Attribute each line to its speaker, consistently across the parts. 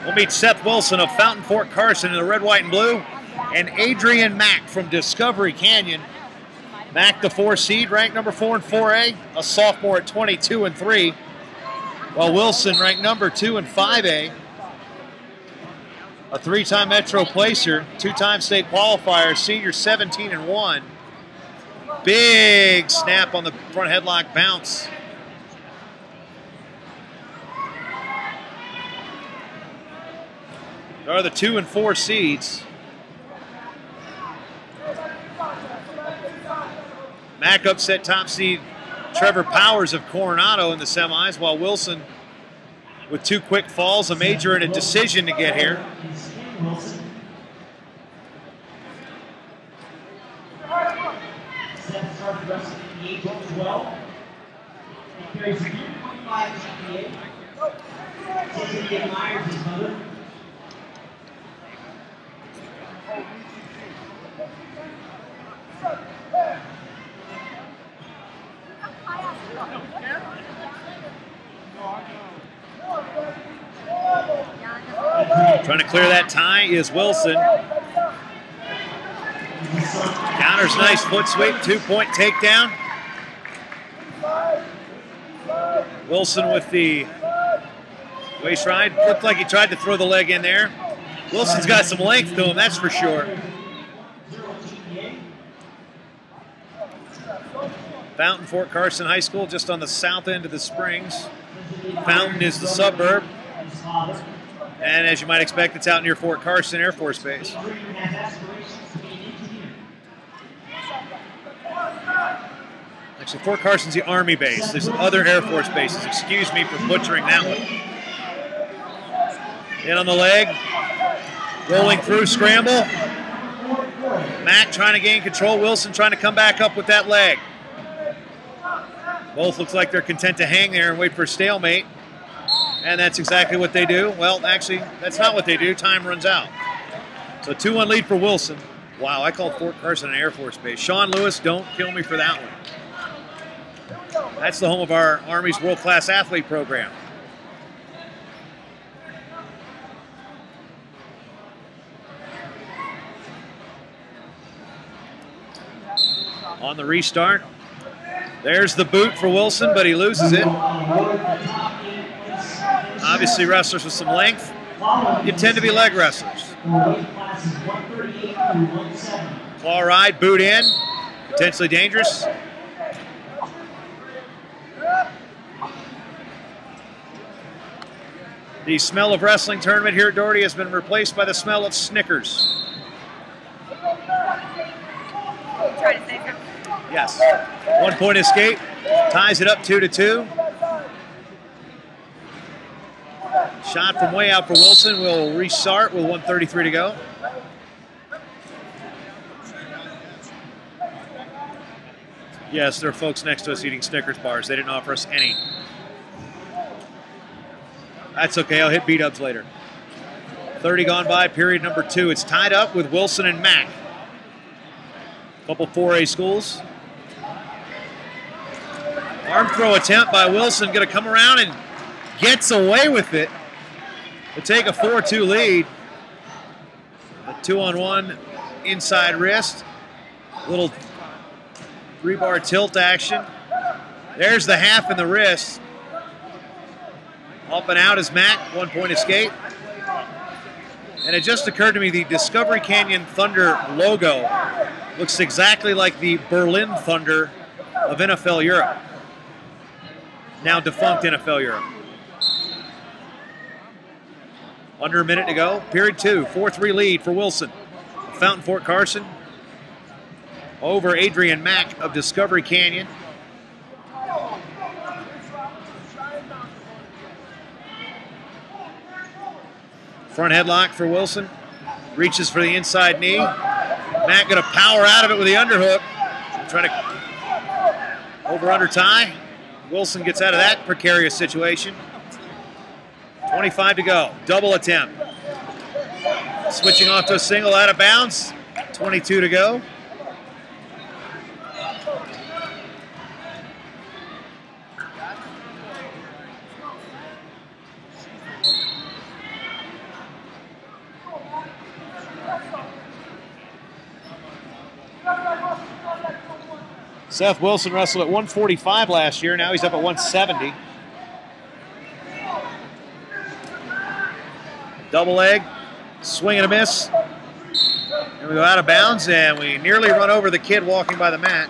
Speaker 1: We'll meet Seth Wilson of Fountain Fort Carson in the red, white, and blue, and Adrian Mack from Discovery Canyon. Mack, the 4 seed, ranked number 4 in 4A, a sophomore at 22-3, while Wilson ranked number 2 in 5A, a 3-time Metro placer, 2-time state qualifier, senior 17-1. Big snap on the front headlock bounce. There are the 2 and 4 seeds. Mack upset top seed Trevor Powers of Coronado in the semis, while Wilson with 2 quick falls, a major and a decision to get here.
Speaker 2: Seth started wrestling at the age of 12. He carries 3.5 GPA. Says that he admires his mother.
Speaker 1: Trying to clear that tie is Wilson. Counters nice foot sweep, 2-point takedown. Wilson with the waist ride. Looked like he tried to throw the leg in there. Wilson's got some length to him, that's for sure. Fountain Fort Carson High School, just on the south end of the Springs. Fountain is the suburb. And as you might expect, it's out near Fort Carson Air Force Base. Actually, Fort Carson's the Army base. There's other Air Force bases. Excuse me for butchering that one. In on the leg. Rolling through, scramble. Mack trying to gain control. Wilson trying to come back up with that leg. Both looks like they're content to hang there and wait for a stalemate. And that's exactly what they do. Well, actually, that's not what they do. Time runs out. So 2-1 lead for Wilson. Wow, I called Fort Carson an Air Force base. Sean Lewis, don't kill me for that one. That's the home of our Army's world-class athlete program. On the restart. There's the boot for Wilson, but he loses it. Obviously, wrestlers with some length, you tend to be leg wrestlers. Claw ride, boot in, potentially dangerous. The smell of wrestling tournament here at Doherty has been replaced by the smell of Snickers. Yes. 1-point escape, ties it up 2-2. Shot from way out for Wilson. We'll restart with 1:33 to go. Yes, there are folks next to us eating Snickers bars. They didn't offer us any. That's okay, I'll hit B-dubs later. 30 gone by, period number 2. It's tied up with Wilson and Mack. Couple 4A schools. Arm throw attempt by Wilson, gonna come around and gets away with it to take a 4-2 lead. A 2-on-1 inside wrist. Little rebar tilt action. There's the half in the wrist. Up and out is Mack, 1-point escape. And it just occurred to me the Discovery Canyon Thunder logo looks exactly like the Berlin Thunder of NFL Europe. Now defunct NFL Europe. Under a minute to go. Period 2. 4-3 lead for Wilson. Fountain Fort Carson over Adrian Mack of Discovery Canyon. Front headlock for Wilson. Reaches for the inside knee. Mack going to power out of it with the underhook. Trying to over-under tie. Wilson gets out of that precarious situation. 25 to go. Double attempt. Switching off to a single, out of bounds. 22 to go. Seth Wilson wrestled at 145 last year. Now he's up at 170. Double leg, swing and a miss. And we go out of bounds, and we nearly run over the kid walking by the mat.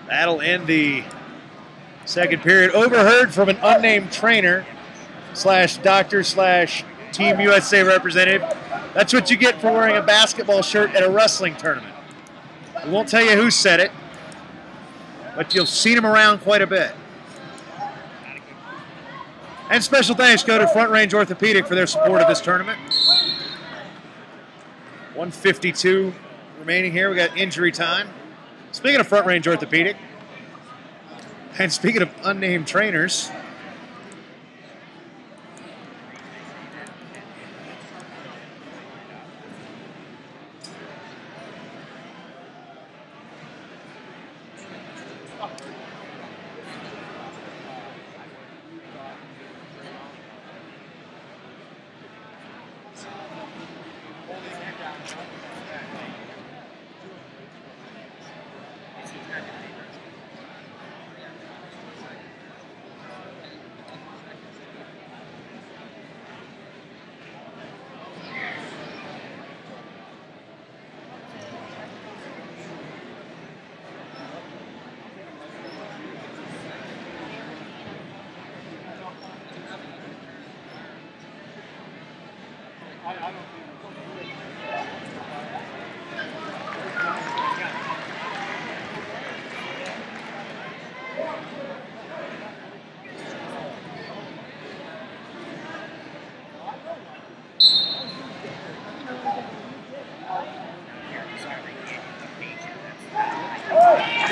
Speaker 1: That'll end the second period. Overheard from an unnamed trainer / doctor / Team USA representative. That's what you get for wearing a basketball shirt at a wrestling tournament. We won't tell you who said it, but you've seen him around quite a bit. And special thanks go to Front Range Orthopedic for their support of this tournament. 1:52 remaining here. We got injury time. Speaking of Front Range Orthopedic, and speaking of unnamed trainers,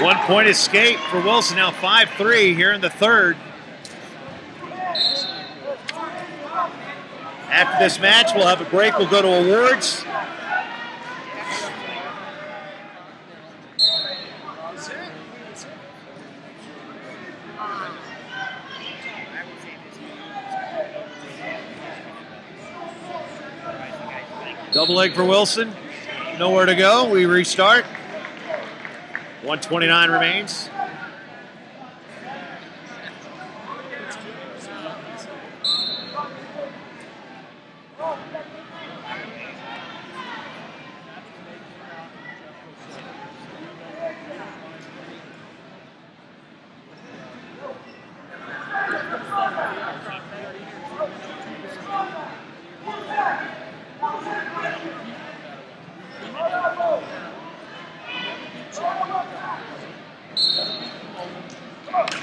Speaker 1: one-point escape for Wilson, now 5-3 here in the third. After this match, we'll have a break. We'll go to awards. Double leg for Wilson. Nowhere to go. We restart. 1:29 remains.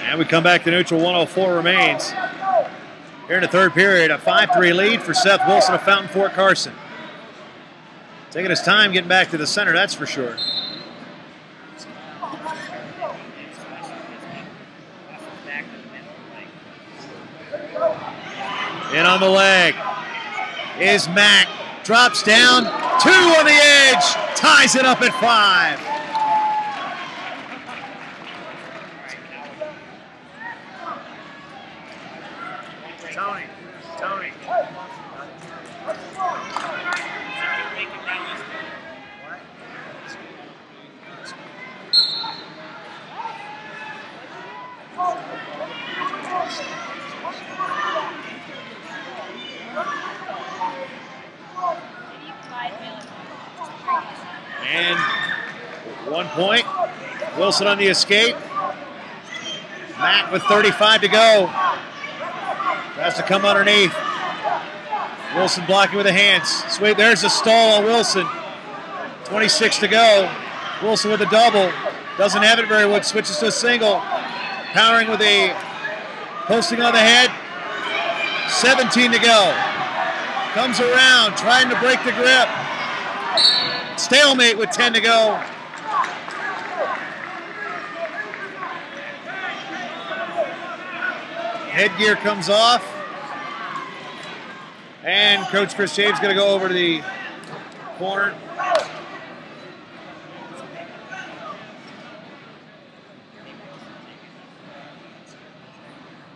Speaker 1: And we come back to neutral. 1:04 remains. Here in the third period, a 5-3 lead for Seth Wilson of Fountain Fort Carson. Taking his time getting back to the center, that's for sure. In on the leg is Mack. Drops down, 2 on the edge, ties it up at 5. Tony. And 1 point. Wilson on the escape. Mack with 35 to go. Has to come underneath. Wilson blocking with the hands. Sweep, there's a stall on Wilson. 26 to go. Wilson with a double. Doesn't have it very well. Switches to a single. Powering with a posting on the head. 17 to go. Comes around, trying to break the grip. Stalemate with 10 to go. Headgear comes off. And Coach Chris James going to go over to the corner.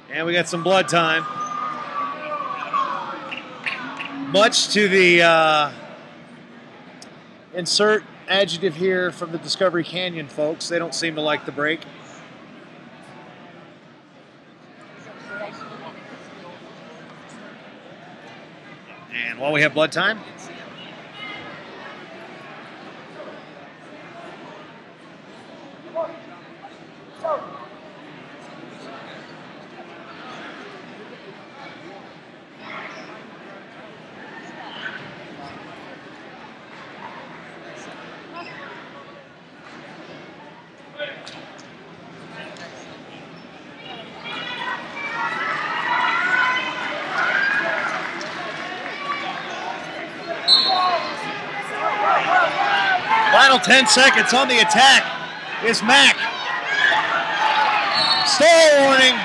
Speaker 1: And we got some blood time. Much to the insert adjective here from the Discovery Canyon folks. They don't seem to like the break. And while we have blood time, final 10 seconds on the attack is Mack. Stall warning.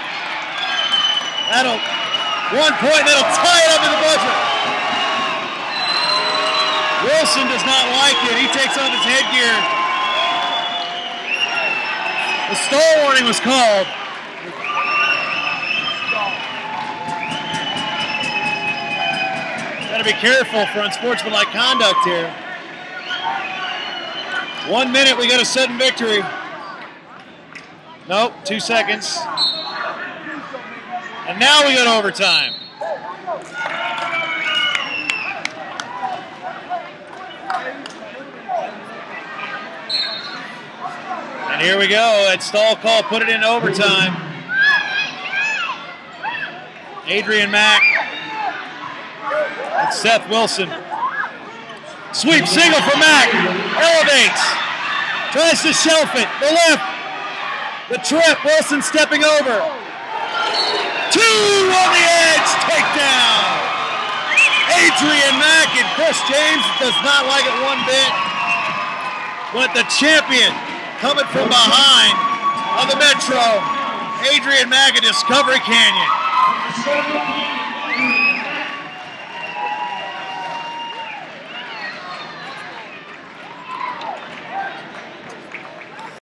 Speaker 1: That'll 1 point, that'll tie it up in the buzzer. Wilson does not like it. He takes off his headgear. The stall warning was called. Got to be careful for unsportsmanlike conduct here. 1 minute, we got a sudden victory. Nope, 2 seconds. And now we got overtime. And here we go, that stall call put it in overtime. Adrian Mack and Seth Wilson. Sweep single for Mack, elevates, tries to shelf it, the lift, the trip, Wilson stepping over. 2 on the edge, takedown. Adrian Mack, and Chris James does not like it one bit. But the champion coming from behind on the Metro, Adrian Mack of Discovery Canyon.